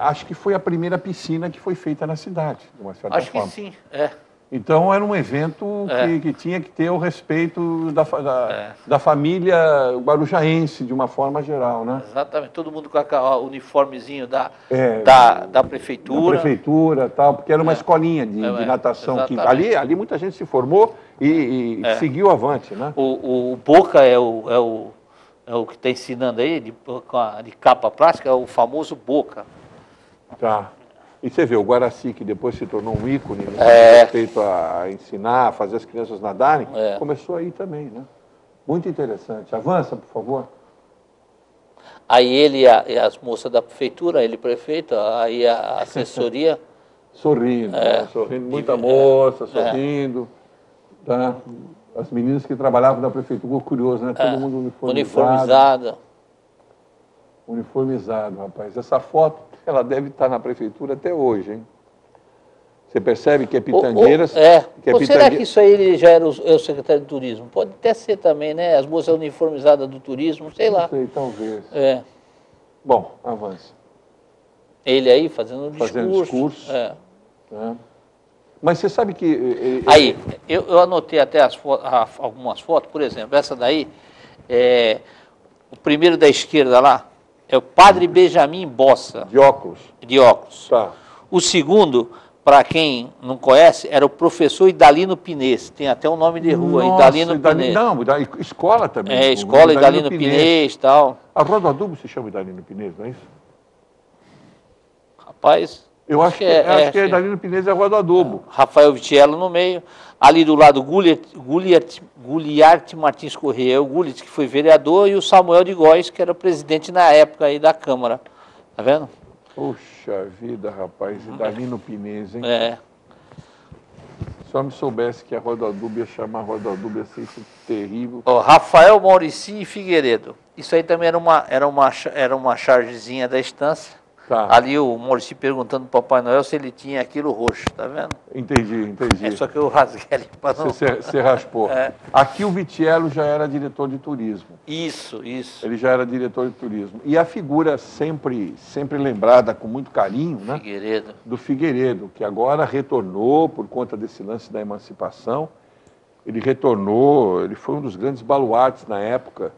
Acho que foi a primeira piscina que foi feita na cidade, de uma certa forma. Acho que sim, é. Então era um evento que tinha que ter o respeito da família guarujaense, de uma forma geral, né? Exatamente, todo mundo com o uniformezinho da prefeitura. Da prefeitura, tal, porque era uma escolinha de natação. Que ali muita gente se formou e seguiu avante, né? O Boca é o que está ensinando aí, de capa plástica, é o famoso Boca. Tá. E você vê, o Guaraci, que depois se tornou um ícone no respeito a ensinar, a fazer as crianças nadarem, começou aí também, né? Muito interessante. Avança, por favor. Aí ele e as moças da prefeitura, ele prefeito, aí a assessoria... sorrindo, sorrindo, muita moça, sorrindo. Tá? As meninas que trabalhavam na prefeitura, curioso, né? Todo mundo uniformizado, rapaz. Essa foto, ela deve estar na prefeitura até hoje, hein? Você percebe que é Pitangueiras... será que isso aí ele já era o secretário de turismo? Pode até ser também, né? As moças uniformizadas do turismo, sei lá. Não sei, talvez. Bom, avance. Ele aí fazendo discurso. Mas você sabe que... Aí, eu anotei até algumas fotos, por exemplo, essa daí, o primeiro da esquerda lá, é o Padre Benjamin Bossa. De óculos. De óculos. Tá. O segundo, para quem não conhece, era o professor Idalino Pinês. Tem até um nome de rua, Idalino Pinês. Não, da escola também. Escola Idalino Pinês e tal. A Roda Adubo se chama Idalino Pinês, não é isso? Rapaz... Eu acho que é Idalino Pinês e a Roda Adubo. Rafael Vitiello no meio. Ali do lado, Guliarte Martins Corrêa, o Gullit, que foi vereador, e o Samuel de Góes, que era presidente na época aí da Câmara. Tá vendo? Puxa vida, rapaz, Idalino Pinês, hein? Só me soubesse que a Roda Adubo ia chamar a Roda Adubo, ia ser isso terrível. Rafael, Maurici e Figueiredo. Isso aí também era uma chargezinha da estância. Tá. Ali o Maurici perguntando para o Papai Noel se ele tinha aquilo roxo, tá vendo? Entendi. Só que eu rasguei ali para não... Você raspou. Aqui o Vitiello já era diretor de turismo. Isso. Ele já era diretor de turismo. E a figura sempre lembrada com muito carinho, né? Do Figueiredo, que agora retornou por conta desse lance da emancipação. Ele retornou, ele foi um dos grandes baluartes na época.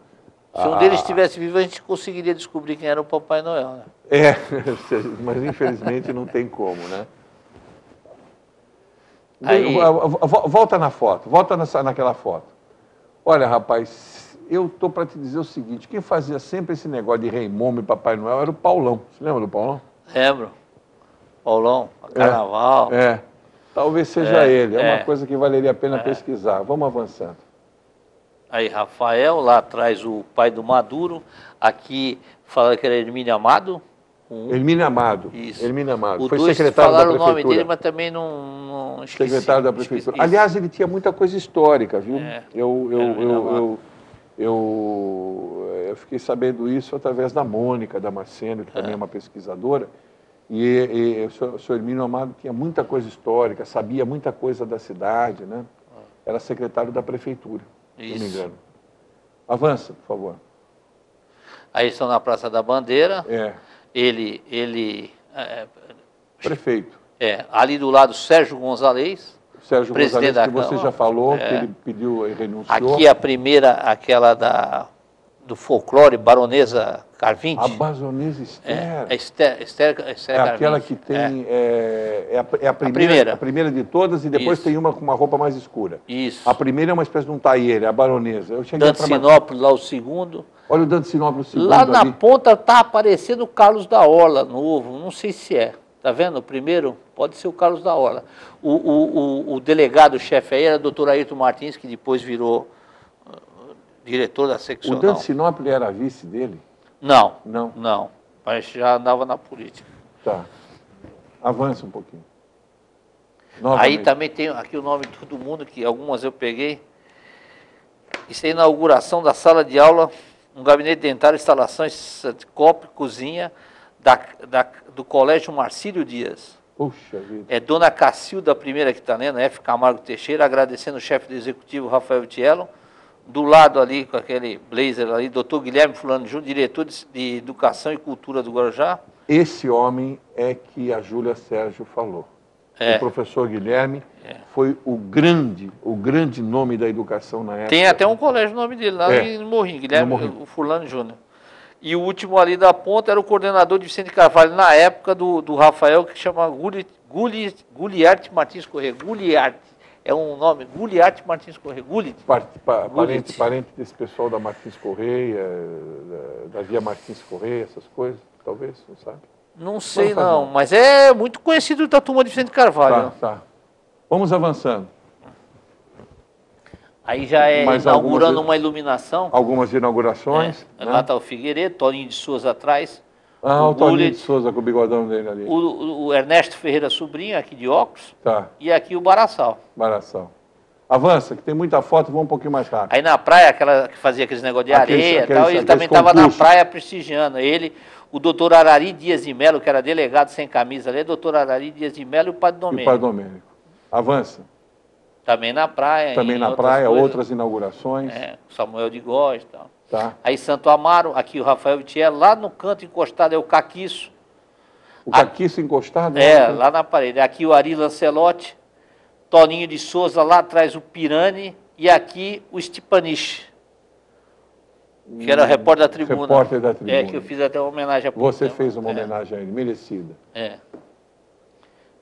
Se um deles estivesse vivo, a gente conseguiria descobrir quem era o Papai Noel, né? Mas infelizmente não tem como, né? Aí... Volta na foto, naquela foto. Olha, rapaz, eu estou para te dizer o seguinte, quem fazia sempre esse negócio de Rei Momo e Papai Noel era o Paulão. Você lembra do Paulão? Lembro. Paulão, Carnaval. Talvez seja ele, é uma coisa que valeria a pena pesquisar. Vamos avançando. Aí, Rafael, lá atrás o pai do Maduro, aqui Falaram que era Hermínio Amado. Hermínio Amado. Isso. Hermínio Amado. O Foi dois secretário da falaram o prefeitura. nome dele, mas também não esqueci. Secretário da prefeitura. Esqueci. Aliás, ele tinha muita coisa histórica, viu? É. Eu fiquei sabendo isso através da Mônica Damasceno, que também é uma pesquisadora. E o senhor Hermínio Amado tinha muita coisa histórica, sabia muita coisa da cidade, né? Era secretário da prefeitura, se não me engano. Avança, por favor. Aí estão na Praça da Bandeira. É. Prefeito. Ali do lado, Sérgio Gonzalez. Sérgio presidente Gonzalez, que da você Câmara. já falou, que ele pediu e renunciou. Aqui a primeira, aquela do folclore, Baronesa Carvinte. A Baronesa Esther. Esther É aquela que tem... a primeira de todas e depois Isso. tem uma com uma roupa mais escura. Isso. A primeira é uma espécie de um taieiro, é a Baronesa. Eu cheguei Dante Sinópolis, lá o segundo. Olha o Dante Sinópolis, o segundo Lá na ali. ponta está aparecendo o Carlos da Orla, novo, não sei se é. Tá vendo? O primeiro pode ser o Carlos da Orla. O delegado-chefe aí era o doutor Ayrton Martins, que depois virou diretor da O seccional. Dante Sinópolis era vice dele? Não, Não. não, mas já andava na política. Tá. Avança um pouquinho. Aí Novamente. também tem aqui o nome de todo mundo, que algumas eu peguei. Isso é a inauguração da sala de aula, um gabinete dentário, instalações de copo, cozinha, do Colégio Marcílio Dias. Puxa vida. É Dona Cacilda, a primeira que está lendo, F. Camargo Teixeira, agradecendo o chefe do executivo, Rafael Tiello. Do lado ali, com aquele blazer ali, doutor Guilherme Fulano Júnior, diretor de Educação e Cultura do Guarujá. Esse homem é que a Júlia Sérgio falou. O professor Guilherme foi o grande nome da educação na época. Tem até um colégio no nome dele, lá em Morrinho, Guilherme o Fulano Júnior. E o último ali da ponta era o coordenador de Vicente Carvalho, na época do Rafael, que chama Guliarte Martins Corrêa. Guliarte, é um nome, Guliarte Martins Corrêa. Parente desse pessoal da Martins Correia, da Via Martins Correia, essas coisas, talvez, não sabe? Não sei não, mas é muito conhecido da turma de Vicente Carvalho. Tá. Vamos avançando. Aí já é Mas inaugurando uma iluminação. Algumas inaugurações. Né? Lá está o Figueiredo, Toninho de Souza atrás. O Toninho de Souza com o bigodão dele ali. O Ernesto Ferreira Sobrinho, aqui de óculos. Tá. E aqui o Baraçal. Avança, que tem muita foto, vamos um pouquinho mais rápido. Aí na praia, aquela que fazia aqueles negócios de areia e tal, ele também estava na praia prestigiando. Ele, o doutor Arari Dias de Melo, que era delegado sem camisa ali, doutor Arari Dias de Melo e o Padre Domênico. E o Padre Domênico. Avança. Também na praia. Também na praia, outras inaugurações. Samuel de Góes e tal. Tá. Aí Santo Amaro, aqui o Rafael Tiello, lá no canto encostado é o Caquiço. O Caquiço encostado? Lá na parede. Aqui o Ari Lancelotti, Toninho de Souza, lá atrás o Pirani, e aqui o Stipanich, que era repórter da Tribuna. Repórter da Tribuna. Que eu fiz até uma homenagem a Você fez uma homenagem a ele, merecida.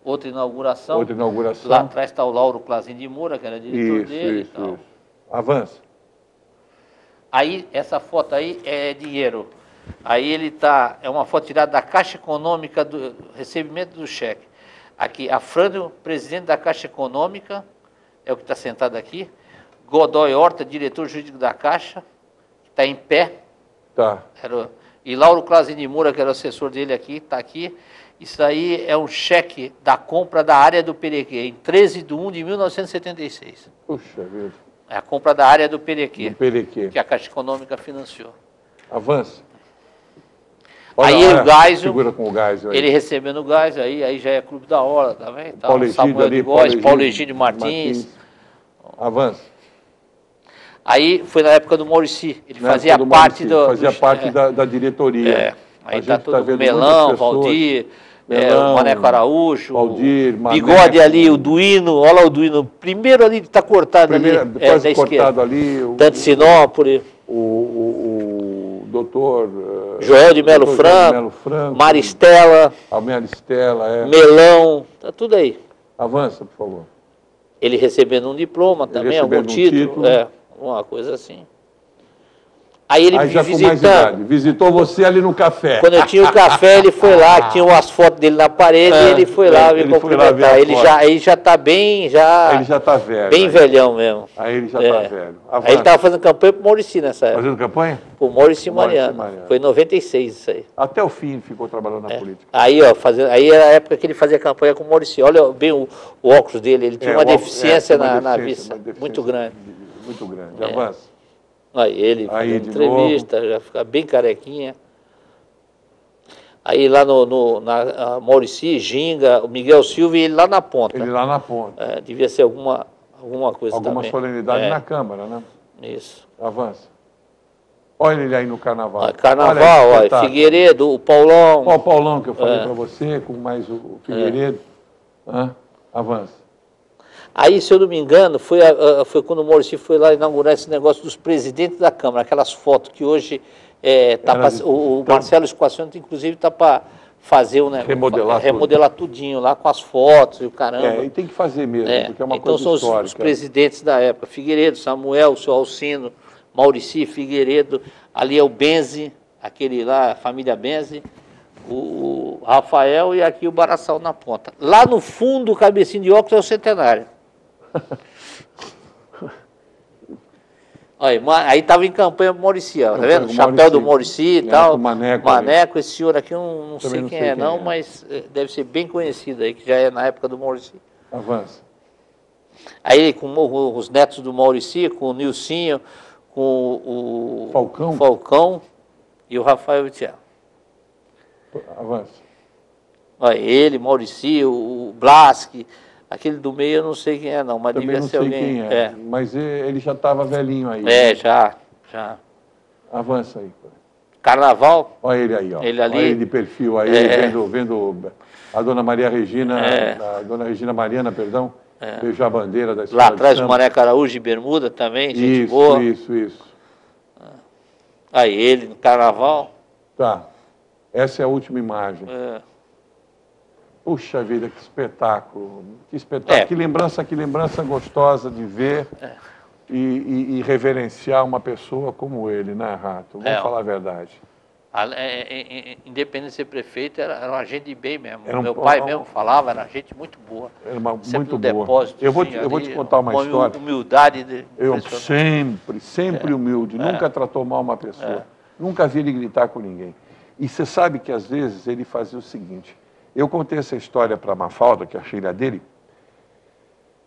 Outra inauguração. Lá atrás está o Lauro Clazinho de Moura, que era diretor dele e tal. Isso. Avança. Aí, essa foto aí é dinheiro. Aí ele está, é uma foto tirada da Caixa Econômica do recebimento do cheque. Aqui, Afrânio, presidente da Caixa Econômica, é o que está sentado aqui. Godoy Horta, diretor jurídico da Caixa, que está em pé. Tá. E Lauro Clazinho de Moura, que era o assessor dele aqui, está aqui. Isso aí é um cheque da compra da área do Perequê, em 13 de 1 de 1976. Puxa vida. É a compra da área do Perequê. Que a Caixa Econômica financiou. Avança. Aí o Geisel, figura com o Geisel aí. Ele recebendo o Geisel, aí já é Clube da Hora também. Tá? Samuel de Góes, Paulo Egídio Martins. Avança. Aí foi na época do Maurici, ele fazia parte da diretoria. Aí está todo o Melão, Valdir, o Maneco Araújo, Valdir, Bigode ali, o Duíno, olha lá o Duíno, primeiro ali está cortado ali, quase cortado ali. Dante Sinópolis. O doutor Joel de Melo Franco, Maristela, Melão, tá tudo aí. Avança, por favor. Ele recebendo um diploma também, algum título, uma coisa assim. Aí ele Aí me já com mais visitando. idade. Visitou você ali no café. Quando eu tinha o café, ele foi lá, tinha umas fotos dele na parede, e ele foi lá me ele foi lá ver cumprimentar. a Ele já está bem, Ele já está velho. bem aí. velhão mesmo. Aí ele já está velho. Aí ele estava fazendo campanha pro Maurici nessa época. Fazendo campanha? Pro Maurici Maurício Mariano. Mariano. Foi em 96 isso aí. Até o fim ficou trabalhando na política. Aí, ó, aí era a época que ele fazia campanha com o Maurici. Olha bem o óculos dele, ele tinha uma deficiência na vista muito grande. Muito grande. Avança. Aí ele Aí, fazendo de entrevista, já fica bem carequinha. Aí lá na Maurici, Ginga, o Miguel Silva e ele lá na ponta. Ele lá na ponta. É, devia ser alguma coisa Alguma também. solenidade na Câmara, né? Isso. Avança. Olha ele aí no Carnaval. Ó, Carnaval, olha, ó, Figueiredo, o Paulão. Ó, o Paulão que eu falei para você, com mais o Figueiredo. Avança. Aí, se eu não me engano, foi quando o Maurici foi lá inaugurar esse negócio dos presidentes da Câmara, aquelas fotos que hoje o Marcelo Esquacione, inclusive, está para fazer um negócio, remodelar tudinho lá com as fotos e o caramba. E tem que fazer mesmo, porque é uma então coisa são histórica. os presidentes da época, Figueiredo, Samuel, o seu Alcino, Maurici, Figueiredo, ali é o Benzi, aquele lá, a família Benzi, o Rafael e aqui o Baraçal na ponta. Lá no fundo, o cabecinho de óculos é o Centenário. Olha, aí estava em campanha pro Maurici, ó, tá vendo? O chapéu do Maurici e tal. Maneco, esse senhor aqui, eu não sei quem é, mas deve ser bem conhecido aí, que já é na época do Maurici. Avança. Aí com os netos do Maurici, com o Nilcinho, com o Falcão e o Rafael Vitiel. Avança. Olha, ele, Maurici, o Blasque. Aquele do meio eu não sei quem é não, mas Também devia não ser sei alguém. Quem é. Mas ele já estava velhinho aí. Já. Avança aí. Carnaval. Olha ele aí, ó. Ele ali. Olha ele de perfil aí, vendo a dona Maria Regina, a dona Regina Mariana, perdão, beijar a bandeira da escola. Lá atrás o Maneco Araújo de bermuda também, gente boa. Isso. Aí ele no Carnaval. Tá. Essa é a última imagem. Puxa vida, que espetáculo. Que espetáculo. Que lembrança gostosa de ver e reverenciar uma pessoa como ele, né, Rato? Vamos falar a verdade. Independente de ser prefeito, era uma gente bem mesmo. Meu pai mesmo falava, era gente muito boa. Era muito boa. Depósito, eu vou te contar uma história. Humildade. Eu sempre humilde. Nunca tratou mal uma pessoa. Nunca vi ele gritar com ninguém. E você sabe que, às vezes, ele fazia o seguinte. Eu contei essa história para a Mafalda, que é a filha dele.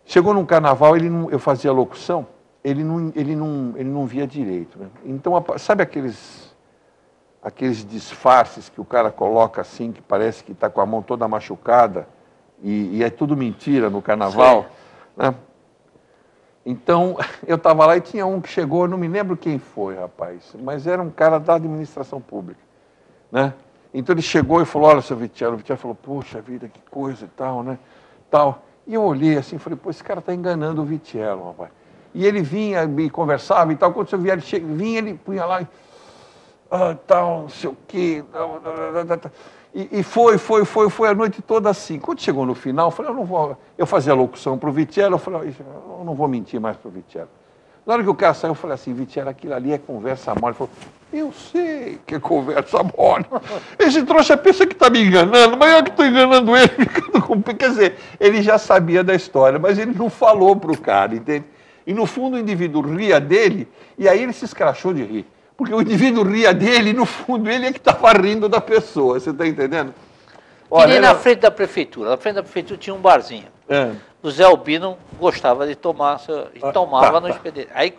Chegou num carnaval, eu fazia locução, ele não via direito. Né? Então, sabe aqueles disfarces que o cara coloca assim, que parece que está com a mão toda machucada, e é tudo mentira no carnaval? Né? Então, eu estava lá e tinha um que chegou, eu não me lembro quem foi, rapaz, mas era um cara da administração pública, né? Então ele chegou e falou, olha, seu Vitiello. O Vitiello falou, puxa vida, que coisa e tal, né? Tal. E eu olhei assim e falei, pô, esse cara está enganando o Vitiello, rapaz. E ele vinha e conversava e tal. Quando eu via ele vinha, ele punha lá e tal, não sei o quê. E foi a noite toda assim. Quando chegou no final, eu falei, eu fazia locução para o Vitiello, eu falei, eu não vou mentir mais para o Vitiello. Na hora que o cara saiu, eu falei assim, Vitiello, aquilo ali é conversa mole. Ele falou, eu sei que é conversa mole. Esse trouxa pensa que está me enganando, mas eu que estou enganando ele. Quer dizer, ele já sabia da história, mas ele não falou para o cara, entende? E no fundo o indivíduo ria dele, e aí ele se escrachou de rir. Porque o indivíduo ria dele, e no fundo ele é que estava rindo da pessoa, você está entendendo? Olha, e na frente da prefeitura. Na frente da prefeitura tinha um barzinho. O Zé Albino gostava de tomar, e tomava no expediente. Aí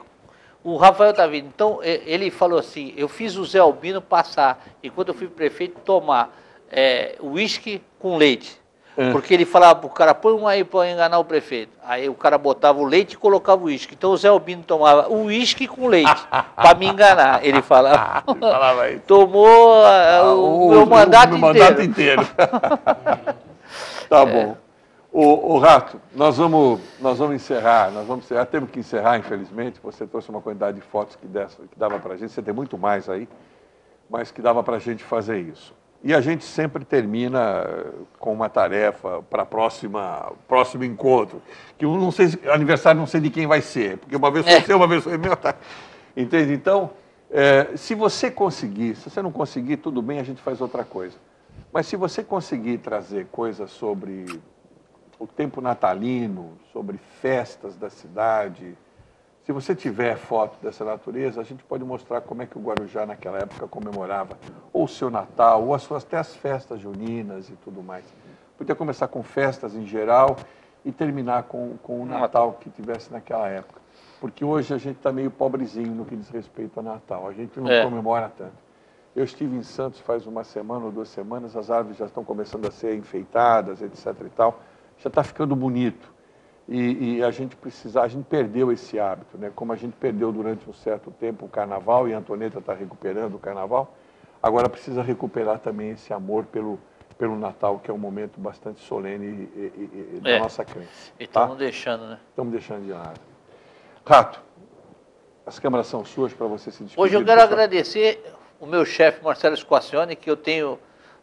o Rafael tá vindo. Então ele falou assim, eu fiz o Zé Albino passar, enquanto eu fui prefeito, tomar uísque com leite. Porque ele falava pro cara, põe um aí para enganar o prefeito. Aí o cara botava o leite e colocava o uísque. Então o Zé Albino tomava o uísque com leite, para me enganar. Ele falava. Tomou o meu mandato inteiro. Tá bom. O Rato, nós vamos encerrar, temos que encerrar, infelizmente. Você trouxe uma quantidade de fotos que dava para a gente, você tem muito mais aí, mas que dava para a gente fazer isso. E a gente sempre termina com uma tarefa para próximo encontro, que eu não sei, aniversário não sei de quem vai ser, porque uma vez foi seu, uma vez foi meu, tá? Entende? Então, Se você conseguir, se você não conseguir, tudo bem, a gente faz outra coisa. Mas se você conseguir trazer coisas sobre o tempo natalino, sobre festas da cidade, se você tiver foto dessa natureza, a gente pode mostrar como é que o Guarujá naquela época comemorava ou o seu Natal, ou até as festas juninas e tudo mais. Podia começar com festas em geral e terminar com o Natal que tivesse naquela época. Porque hoje a gente está meio pobrezinho no que diz respeito ao Natal. A gente não comemora tanto. Eu estive em Santos faz uma semana ou 2 semanas, as árvores já estão começando a ser enfeitadas, etc. e tal. Já está ficando bonito. E a gente perdeu esse hábito, né? Como a gente perdeu durante um certo tempo o Carnaval, e a Antonieta está recuperando o Carnaval, agora precisa recuperar também esse amor pelo Natal, que é um momento bastante solene da nossa crença. E estamos deixando, né? Estamos deixando de lado. Rato, as câmeras são suas para você se despedir. Hoje eu quero agradecer o meu chefe, Marcelo Squacioni, que eu tenho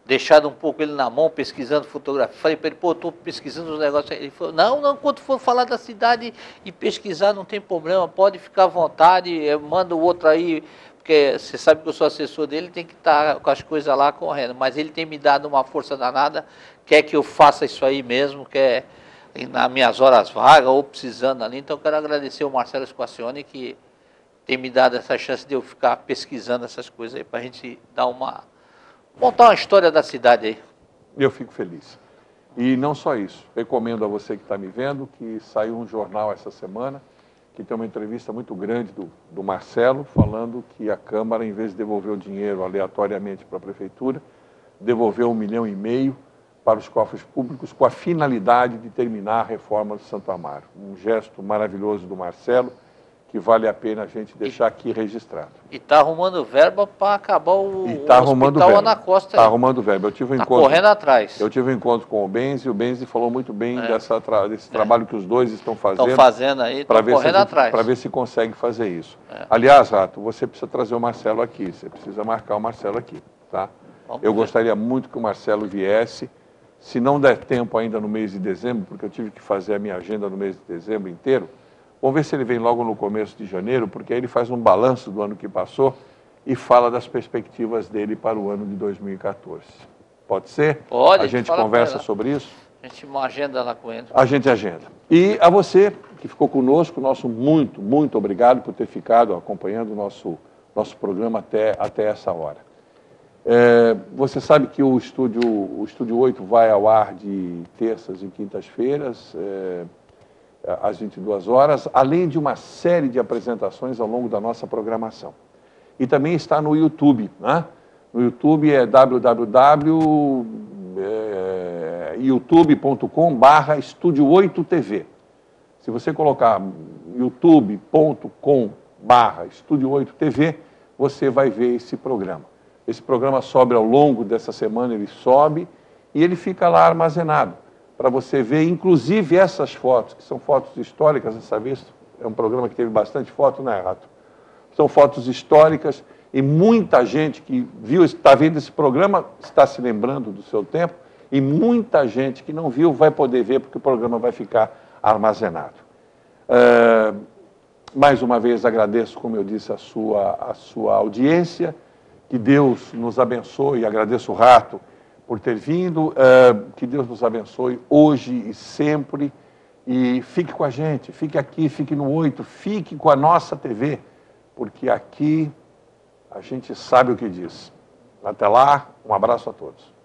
deixado um pouco ele na mão, pesquisando fotografia. Falei para ele, pô, estou pesquisando os negócios. Ele falou, não, quando for falar da cidade e pesquisar, não tem problema, pode ficar à vontade, manda o outro aí, porque você sabe que eu sou assessor dele, tem que estar com as coisas lá correndo. Mas ele tem me dado uma força danada, quer que eu faça isso aí mesmo, quer nas minhas horas vagas ou precisando ali. Então eu quero agradecer o Marcelo Squacioni, que tem me dado essa chance de eu ficar pesquisando essas coisas aí, para a gente montar uma história da cidade aí. Eu fico feliz. E não só isso, recomendo a você que está me vendo que saiu um jornal essa semana, que tem uma entrevista muito grande do Marcelo, falando que a Câmara, em vez de devolver o dinheiro aleatoriamente para a Prefeitura, devolveu 1,5 milhão para os cofres públicos com a finalidade de terminar a reforma do Santo Amaro. Um gesto maravilhoso do Marcelo, que vale a pena a gente deixar aqui registrado. E está arrumando verba para acabar o Hospital Ana Costa. Está arrumando verba. Está correndo atrás. Eu tive um encontro com o Benzi, e o Benzi falou muito bem desse trabalho que os dois estão fazendo. Estão fazendo aí, estão correndo atrás. Para ver se consegue fazer isso. Aliás, Rato, você precisa trazer o Marcelo aqui, você precisa marcar o Marcelo aqui, tá? Eu gostaria muito que o Marcelo viesse, se não der tempo ainda no mês de dezembro, porque eu tive que fazer a minha agenda no mês de dezembro inteiro. Vamos ver se ele vem logo no começo de janeiro, porque aí ele faz um balanço do ano que passou e fala das perspectivas dele para o ano de 2014. Pode ser? Pode. A gente conversa sobre isso? A gente agenda lá com ele. A gente agenda. E a você que ficou conosco, nosso muito, muito obrigado por ter ficado acompanhando o nosso programa até essa hora. Você sabe que o Estúdio 8 vai ao ar de terças e quintas-feiras, às 22 horas, além de uma série de apresentações ao longo da nossa programação. E também está no YouTube, né? No YouTube é youtube.com/Estúdio8TV. Se você colocar youtube.com/Estúdio8TV, você vai ver esse programa. Esse programa sobe ao longo dessa semana, ele sobe e ele fica lá armazenado, para você ver, inclusive essas fotos, que são fotos históricas, dessa vez é um programa que teve bastante foto, né, Rato? São fotos históricas e muita gente que está vendo esse programa está se lembrando do seu tempo e muita gente que não viu vai poder ver porque o programa vai ficar armazenado. Mais uma vez agradeço, como eu disse, a sua audiência, que Deus nos abençoe, agradeço o Rato por ter vindo, que Deus nos abençoe hoje e sempre, e fique com a gente, fique aqui, fique no 8, fique com a nossa TV, porque aqui a gente sabe o que diz. Até lá, um abraço a todos.